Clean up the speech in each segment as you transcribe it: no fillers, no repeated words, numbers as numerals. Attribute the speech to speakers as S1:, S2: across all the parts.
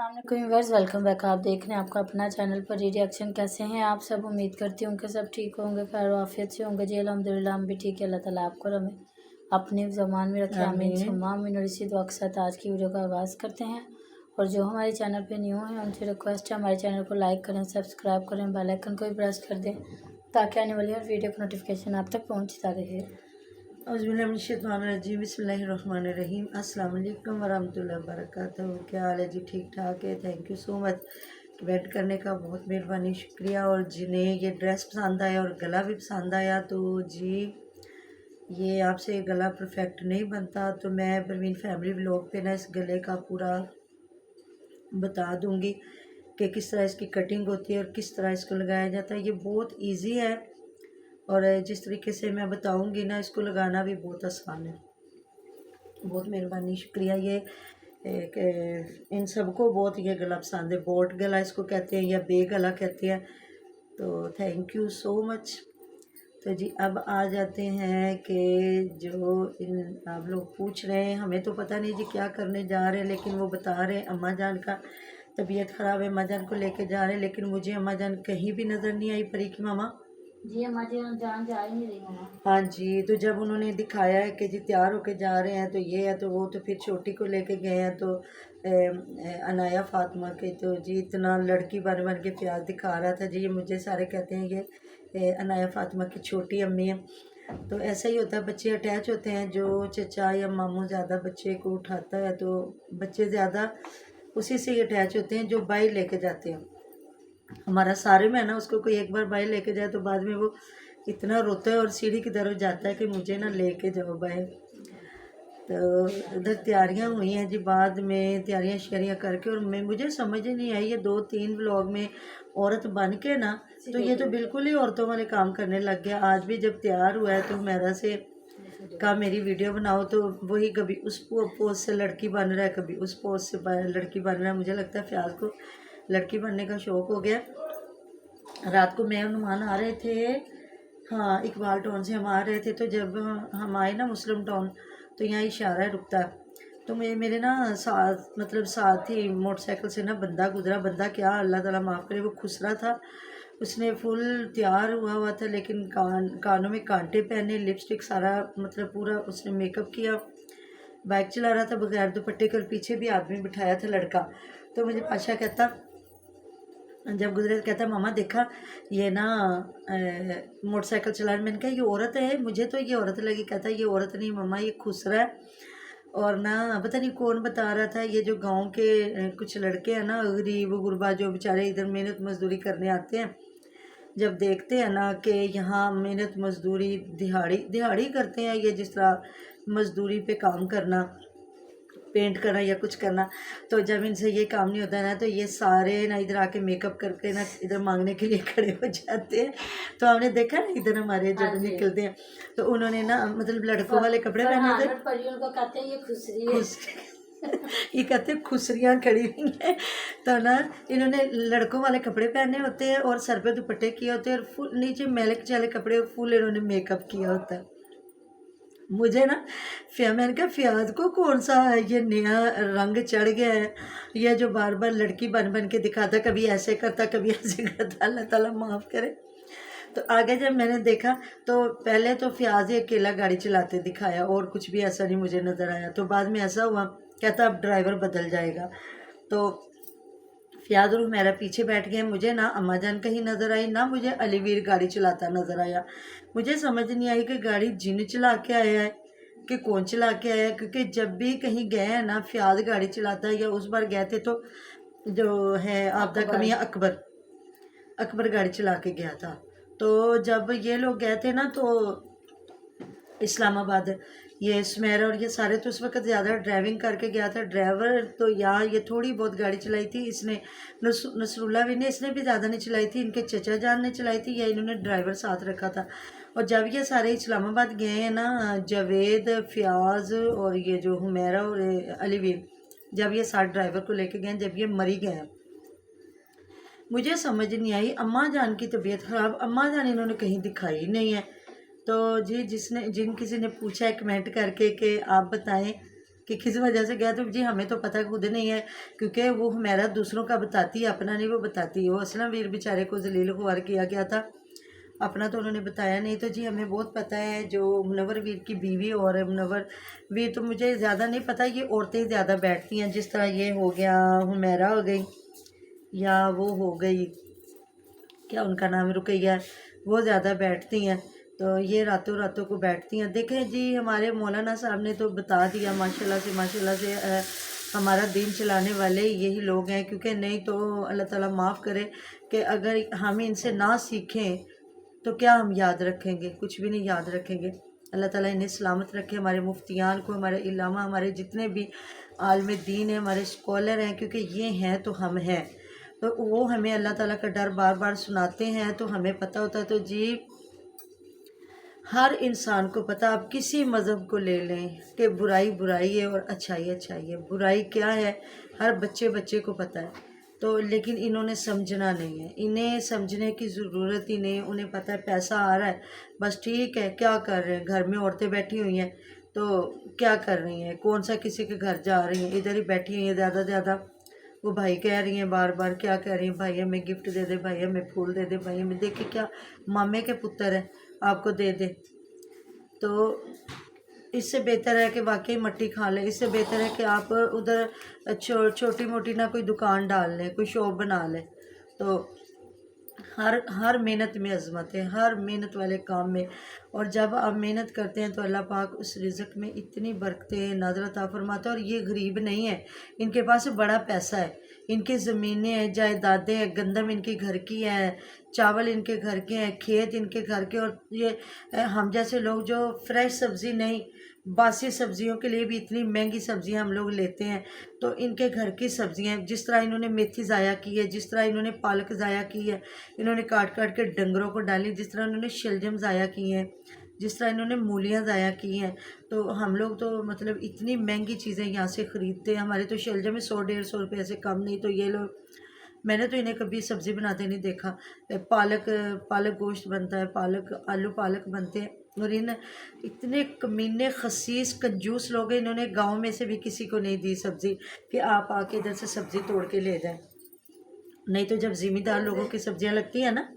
S1: Viewers, welcome back. आप देख रहे हैं आपका अपना चैनल पर रिएक्शन। कैसे हैं आप सब? उम्मीद करती हूँ कि सब ठीक होंगे, खैर आफियत से होंगे। जी अल्हम्दुलिल्लाह, हम भी ठीक है। अल्लाह ताला आपको और हमें अपने ज़मान में रखे, आमीन सुम्मा आमीन। और इसी दुआ के साथ आज की वीडियो का आगाज़ करते हैं। और जो हमारे चैनल पर न्यू हैं उनसे रिक्वेस्ट है, हमारे चैनल को लाइक करें, सब्सक्राइब करें, बेल आइकन को भी प्रेस कर दें ताकि आने वाली हर वीडियो का नोटिफिकेशन आप तक पहुँचता रहे।
S2: औज़ुबिल्लाहिमिनश्शैतानिर्रजीम बिस्मिल्लाहिर्रहमानिर्रहीम अस्सलाम वालेकुम वरहमतुल्लाहि वबरकातुहू। क्या हाल है जी? ठीक ठाक है। Thank you so much comment करने का, बहुत मेहरबानी, शुक्रिया। और जिन्हें ये ड्रेस पसंद आया और गला भी पसंद आया तो जी ये आपसे गला परफेक्ट नहीं बनता, तो मैं परवीन फैमिली व्लॉग पे ना इस गले का पूरा बता दूंगी कि किस तरह इसकी कटिंग होती है और किस तरह इसको लगाया जाता है। ये बहुत ईजी है और जिस तरीके से मैं बताऊंगी ना, इसको लगाना भी बहुत आसान है। बहुत मेहरबानी, शुक्रिया। ये इन सबको बहुत ये गला पसंद है। बोट गला इसको कहते हैं या बे गला कहते हैं। तो थैंक यू सो मच। तो जी अब आ जाते हैं कि जो आप लोग पूछ रहे हैं, हमें तो पता नहीं जी क्या करने जा रहे हैं, लेकिन वो बता रहे हैं अम्मा जान का तबीयत ख़राब है, अम्मा जान को लेके जा रहे हैं। लेकिन मुझे अम्मा जान कहीं भी नज़र नहीं आई। परी की मामा
S1: जी अम्मा जी जान जा ही नहीं रही मामा।
S2: हाँ जी, तो जब उन्होंने दिखाया है कि जी तैयार होके जा रहे हैं तो ये है तो वो, तो फिर छोटी को लेके गए हैं तो अनाया फातिमा के, तो जी इतना लड़की बन बन के प्यार दिखा रहा था जी। ये मुझे सारे कहते हैं ये अनाया फातिमा की छोटी अम्मी है। तो ऐसा ही होता है, बच्चे अटैच होते हैं। जो चचा या मामू ज़्यादा बच्चे को उठाता है तो बच्चे ज़्यादा उसी से ही अटैच होते हैं जो बाई लेके जाते हैं। हमारा सारे में है ना, उसको कोई एक बार बाई लेके जाए तो बाद में वो इतना रोता है और सीढ़ी की तरफ जाता है कि मुझे ना लेके जाओ बाई। तो उधर तैयारियां हुई हैं जी, बाद में तैयारियां शरियाँ करके, और मुझे समझ ही नहीं आई ये 2-3 व्लॉग में औरत बन के ना, तो ये तो बिल्कुल ही औरतों वाले काम करने लग गया। आज भी जब तैयार हुआ है तो मेरा से कहा मेरी वीडियो बनाओ, तो वही कभी उस पोज से लड़की बन रहा है, कभी उस पोज से लड़की बन रहा है। मुझे लगता है फ्याज को लड़की बनने का शौक हो गया। रात को मैं और नुमान आ रहे थे, हाँ इकबाल टाउन से हम आ रहे थे, तो जब हम आए ना मुस्लिम टाउन, तो यहाँ इशारा रुकता है, तो मेरे ना साथ ही मोटरसाइकिल से ना बंदा गुजरा। बंदा क्या, अल्लाह ताला माफ़ करे, वो खुसरा था। उसने फुल तैयार हुआ था, लेकिन कानों में कांटे पहने, लिपस्टिक सारा पूरा उसने मेकअप किया। बाइक चला रहा था बगैर दुपट्टे के, और पीछे भी आदमी बिठाया था लड़का। तो मुझे पाशा कहता, जब गुजरे कहता, मामा देखा ये ना मोटरसाइकिल चला रहा। मैंने कहा ये औरत है, मुझे तो ये औरत लगी। कहता ये औरत नहीं मामा, ये खुसरा है। और ना पता नहीं कौन बता रहा था, ये जो गांव के कुछ लड़के हैं ना, गरीब गुरबा, जो बेचारे इधर मेहनत मजदूरी करने आते हैं, जब देखते हैं ना कि यहाँ मेहनत मजदूरी दिहाड़ी करते हैं, ये जिस तरह मजदूरी पे काम करना, पेंट करना या कुछ करना, तो जब इनसे ये काम नहीं होता है ना, तो ये सारे ना इधर आके मेकअप करके ना इधर मांगने के लिए खड़े हो जाते हैं। तो हमने देखा ना इधर हमारे जब निकलते हैं, तो उन्होंने ना लड़कों वाले कपड़े पहने थे।
S1: उनको कहते हैं ये खुसरी है।
S2: ये कहते हैं खुसरियाँ खड़ी हुई हैं। तो ना इन्होंने लड़कों वाले कपड़े पहने होते हैं और सर पे दुपट्टे किए होते हैं, और फुल नीचे मैले चाले कपड़े, फुल इन्होंने मेकअप किया होता है। मुझे ना मैंने कहा फ्याज को कौन सा ये नया रंग चढ़ गया है, ये जो बार बार लड़की बन बन के दिखाता, कभी ऐसे करता कभी ऐसे करता, अल्लाह ताला माफ़ करे। तो आगे जब मैंने देखा तो पहले तो फ्याज ही अकेला गाड़ी चलाते दिखाया, और कुछ भी ऐसा नहीं मुझे नज़र आया। तो बाद में ऐसा हुआ, कहता अब ड्राइवर बदल जाएगा। तो फ्याज और मेरा पीछे बैठ गए। मुझे ना अम्मा जान कहीं नज़र आई, ना मुझे अलीवीर गाड़ी चलाता नज़र आया। मुझे समझ नहीं आई कि गाड़ी जिन चला के आया है कि कौन चला के आया है, क्योंकि जब भी कहीं गए हैं ना फ्याज गाड़ी चलाता है, या उस बार गए थे तो जो है आपदा कमियाँ अकबर गाड़ी चला के गया था। तो जब ये लोग गए थे ना तो इस्लामाबाद, ये सुमेरा और ये सारे, तो उस वक्त ज़्यादा ड्राइविंग करके गया था ड्राइवर। तो यहाँ ये थोड़ी बहुत गाड़ी चलाई थी इसने, नसरुल्ला भी ने, इसने भी ज़्यादा नहीं चलाई थी, इनके चचा जान ने चलाई थी, या इन्होंने ड्राइवर साथ रखा था। और जब ये सारे इस्लामाबाद गए हैं ना, जावेद, फ्याज और ये जो हुमैरा और अलीवीर, जब ये सारे ड्राइवर को लेके गए, जब ये मरी गए, मुझे समझ नहीं आई। अम्मा जान की तबीयत ख़राब, अम्मा जान इन्होंने कहीं दिखाई नहीं है। तो जी जिन किसी ने पूछा है कमेंट करके कि आप बताएं कि किस वजह से गया, तो जी हमें तो पता खुद नहीं है, क्योंकि वो हमारा दूसरों का बताती है, अपना नहीं वो बताती है। वो असलम वीर बेचारे को जलील खुआर किया गया था, अपना तो उन्होंने बताया नहीं। तो जी हमें बहुत पता है जो मुनव्वर वीर की बीवी और मुनव्वर वीर, तो मुझे ज़्यादा नहीं पता, ये औरतें ज़्यादा बैठती हैं, जिस तरह ये हो गया हुमैरा हो गई, या वो हो गई क्या उनका नाम रुकैया, वो ज़्यादा बैठती हैं। तो ये रातों रातों को बैठती हैं। देखें जी हमारे मौलाना साहब ने तो बता दिया माशाल्लाह से हमारा दीन चलाने वाले यही लोग हैं, क्योंकि नहीं तो अल्लाह ताला माफ़ करे कि अगर हम इनसे ना सीखें तो क्या हम याद रखेंगे, कुछ भी नहीं याद रखेंगे। अल्लाह ताला इन्हें सलामत रखे, हमारे मुफ्तियान को, हमारे इलामा, हमारे जितने भी आलिम दीन हैं, हमारे स्कॉलर हैं, क्योंकि ये हैं तो हम हैं, तो वो हमें अल्लाह ताला का डर बार बार सुनाते हैं, तो हमें पता होता है। तो जी हर इंसान को पता, आप किसी मज़हब को ले लें कि बुराई बुराई है और अच्छाई अच्छाई है, बुराई क्या है हर बच्चे बच्चे को पता है। तो लेकिन इन्होंने समझना नहीं है, इन्हें समझने की ज़रूरत ही नहीं है। उन्हें पता है पैसा आ रहा है, बस ठीक है, क्या कर रहे हैं, घर में औरतें बैठी हुई हैं तो क्या कर रही हैं, कौन सा किसी के घर जा रही हैं, इधर ही बैठी हुई हैं ज़्यादा ज़्यादा। वो भाई कह रही हैं बार बार, क्या कह रही हैं, भाई हमें गिफ्ट दे दे, भाई हमें फूल दे दे, भाई हमें, देखे क्या मामे के पुत्र है, आपको दे दे। तो इससे बेहतर है कि वाकई मट्टी खा लें, इससे बेहतर है कि आप उधर छोटी मोटी ना कोई दुकान डाल लें, कोई शॉप बना लें। तो हर मेहनत में अज़मत है, हर मेहनत वाले काम में। और जब आप मेहनत करते हैं तो अल्लाह पाक उस रिज़्क़ में इतनी बरकतें नाज़िल अता फरमाता है। और ये गरीब नहीं है, इनके पास बड़ा पैसा है, इनकी ज़मीनें हैं, जायदादें हैं, गंदम इनके घर की है, चावल इनके घर के हैं, खेत इनके घर के। और ये हम जैसे लोग जो फ्रेश सब्ज़ी नहीं, बासी सब्जियों के लिए भी इतनी महंगी सब्जियां हम लोग लेते हैं, तो इनके घर की सब्जियां, जिस तरह इन्होंने मेथी ज़ाया की है, जिस तरह इन्होंने पालक ज़ाया की है, इन्होंने काट काट के डंगरों को डाली, जिस तरह इन्होंने शलजम ज़ाया की हैं, जिस तरह इन्होंने मूलियाँ ज़ाया की हैं। तो हम लोग तो मतलब इतनी महंगी चीज़ें यहाँ से ख़रीदते हैं, हमारे तो शलजम में 100-150 रुपये से कम नहीं। तो ये लोग, मैंने तो इन्हें कभी सब्ज़ी बनाते नहीं देखा। पालक पालक गोश्त बनता है, पालक आलू पालक बनते हैं। और इन इतने कमीने खसीस कंजूस लोग हैं, इन्होंने गांव में से भी किसी को नहीं दी सब्ज़ी कि आप आके इधर से सब्ज़ी तोड़ के ले जाएं। नहीं तो जब ज़िम्मेदार लोगों की सब्जियां लगती हैं ना,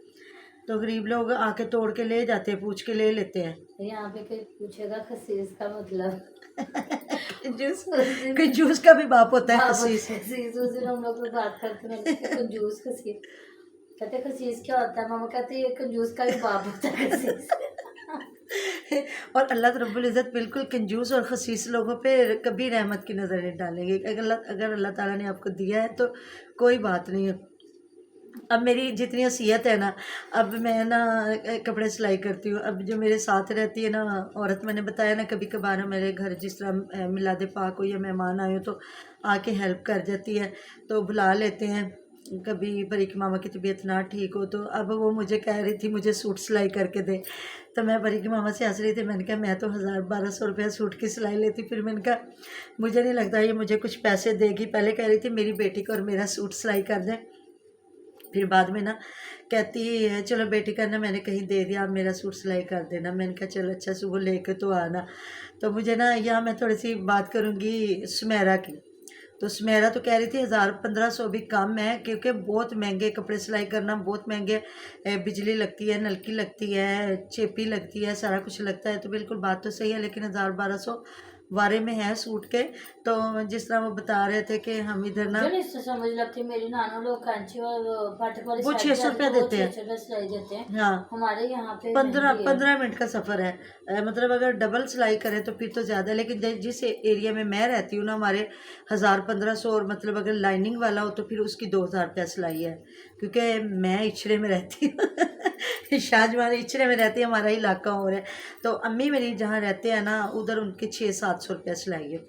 S2: तो गरीब लोग आके तोड़ के ले जाते हैं, पूछ के ले लेते हैं।
S1: यहाँ पे कोई पूछेगा खसीस का मतलब
S2: कंजूस, कंजूस का भी बाप होता है खसीस।
S1: खसीस उस दिन हम लोग तो बात करते हैं कंजूस खसीस, कहते खसीस क्या होता है, मामा कहते ये कंजूस का भी बाप होता है खसीस।
S2: और अल्लाह रब्बुल इज़्ज़त बिल्कुल कंजूस और खसीस लोगों पे कभी रहमत की नज़र नहीं डालेंगे। अगर अल्लाह ताला ने आपको दिया है तो कोई बात नहीं है। अब मेरी जितनी हसीयत है ना, अब मैं ना कपड़े सिलाई करती हूँ। अब जो मेरे साथ रहती है ना औरत, मैंने बताया ना कभी कभार मेरे घर जिस तरह मिलाद पाक हो या मेहमान आए हो तो आके हेल्प कर जाती है, तो बुला लेते हैं। कभी बरीक मामा की तबीयत ना ठीक हो तो अब वो मुझे कह रही थी मुझे सूट सिलाई करके दे, तो मैं बरीक मामा से हंस रही थी। मैंने कहा मैं तो 1000-1200 रुपया सूट की सिलाई लेती। फिर मैंने कहा मुझे नहीं लगता ये मुझे कुछ पैसे देगी। पहले कह रही थी मेरी बेटी को और मेरा सूट सिलाई कर दें, फिर बाद में ना कहती है चलो बेटी का ना मैंने कहीं दे दिया, आप मेरा सूट सिलाई कर देना। मैंने कहा चलो अच्छा, सुबह लेके तो आना। तो मुझे ना यहाँ मैं थोड़ी सी बात करूँगी सुमेरा की। तो सुमेरा तो कह रही थी 1000-1500 भी कम है, क्योंकि बहुत महंगे कपड़े सिलाई करना, बहुत महंगे, बिजली लगती है, नलकी लगती है, चेपी लगती है, सारा कुछ लगता है। तो बिल्कुल बात तो सही है, लेकिन 1000-1200 वारे में है सूट के। तो जिस तरह वो बता रहे थे कि हम इधर ना,
S1: जो इससे समझ लगती है, मेरी नाना लोग कांची और फाटक वाली
S2: वो 600 रुपया देते हैं,
S1: सिलाई देते हैं।
S2: हाँ
S1: हमारे यहाँ पे
S2: 15 मिनट का सफ़र है। मतलब अगर डबल सिलाई करें तो फिर तो ज़्यादा, लेकिन जिस एरिया में मैं रहती हूँ ना, हमारे 1000-1500, और मतलब अगर लाइनिंग वाला हो तो फिर उसकी 2000 रुपया सिलाई है। क्योंकि मैं इचड़े में रहती हूँ शाहजमान इचड़े में रहती है, हमारा इलाका और है। तो अम्मी मेरी जहाँ रहते हैं ना, उधर उनके 600-700 रुपया सिलाई है।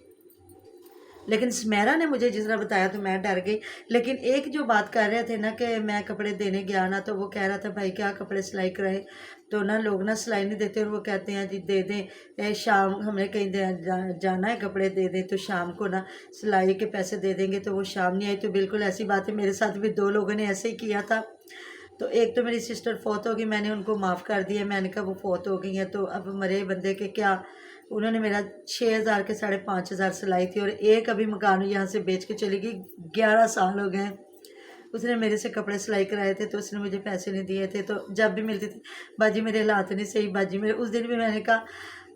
S2: लेकिन सुमेरा ने मुझे जिस तरह बताया तो मैं डर गई। लेकिन एक जो बात कर रहे थे ना कि मैं कपड़े देने गया ना, तो वो कह रहा था भाई क्या कपड़े सिलाई कराए, तो ना लोग ना सिलाई नहीं देते, और वो कहते हैं जी दे दें, शाम हमने कहीं जाना है कपड़े दे दें तो शाम को ना सिलाई के पैसे दे देंगे। तो वो शाम नहीं आई। तो बिल्कुल ऐसी बात है, मेरे साथ भी 2 लोगों ने ऐसे ही किया था। तो एक तो मेरी सिस्टर फौत हो गई, मैंने उनको माफ़ कर दिया। मैंने कहा वो फौत हो गई हैं तो अब मरे बंदे के क्या उन्होंने मेरा 6,000 के 5,500 सिलाई थी, और एक अभी मकान यहाँ से बेच के चली गई, 11 साल हो गए। उसने मेरे से कपड़े सिलाई कराए थे तो उसने मुझे पैसे नहीं दिए थे, तो जब भी मिलती थी, बाजी मेरे हालात नहीं सही, बाजी मेरे, उस दिन भी मैंने कहा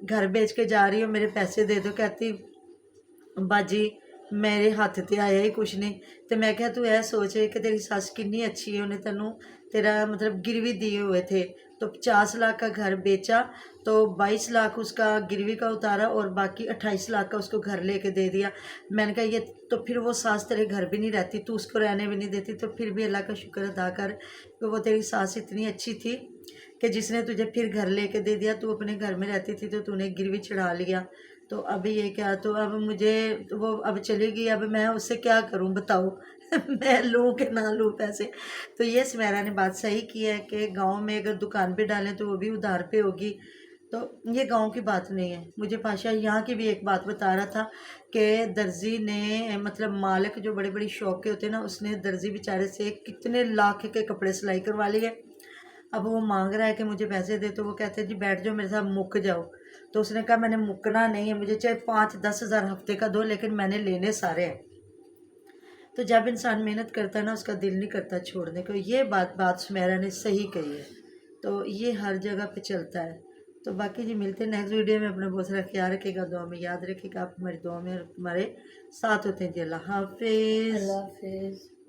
S2: घर बेच के जा रही हूँ, मेरे पैसे दे दो। कहती बाजी मेरे हत्थ ते आया ही कुछ नहीं। तो मैं क्या तू यह सोच कि तेरी सस कितनी अच्छी है, उन्हें तेनों तेरा मतलब गिरवी दिए हुए थे, तो 50 लाख का घर बेचा, तो 22 लाख उसका गिरवी का उतारा और बाकी 28 लाख का उसको घर लेके दे दिया। मैंने कहा ये तो फिर वो सास तेरे घर भी नहीं रहती, तू उसको रहने भी नहीं देती, तो फिर भी अल्लाह का शुक्र अदा कर कि वो तेरी सास इतनी अच्छी थी कि जिसने तुझे फिर घर लेके दे दिया। तू अपने घर में रहती थी तो तूने गिरवी चढ़ा लिया, तो अभी ये क्या, तो अब मुझे वो अब चली गई, अब मैं उससे क्या करूं बताओ। मैं लूँ कि ना लूँ पैसे। तो ये सुमेरा ने बात सही की है कि गांव में अगर दुकान पे डालें तो वो भी उधार पे होगी, तो ये गांव की बात नहीं है। मुझे पाशा यहाँ की भी एक बात बता रहा था कि दर्जी ने मतलब मालिक जो बड़े बड़ी शौक के होते हैं ना, उसने दर्जी बेचारे से कितने लाख के कपड़े सिलाई करवा लिए। अब वो मांग रहा है कि मुझे पैसे दे, तो वो कहते हैं जी बैठ जाओ मेरे साथ मुक जाओ। तो उसने कहा मैंने मुकना नहीं है, मुझे चाहे 5-10 हज़ार हफ्ते का दो, लेकिन मैंने लेने सारे हैं। तो जब इंसान मेहनत करता है ना, उसका दिल नहीं करता छोड़ने को। ये बात सुमेरा ने सही कही है, तो ये हर जगह पे चलता है। तो बाकी जी मिलते हैं नेक्स्ट वीडियो में। अपना बहुत सारा ख्याल रखिएगा, दुआ में याद रखिएगा, आप हमारी दुआ में हमारे साथ होते हैं जी। अल्लाह हाफिज़।
S1: अल्लाह हाफिज़।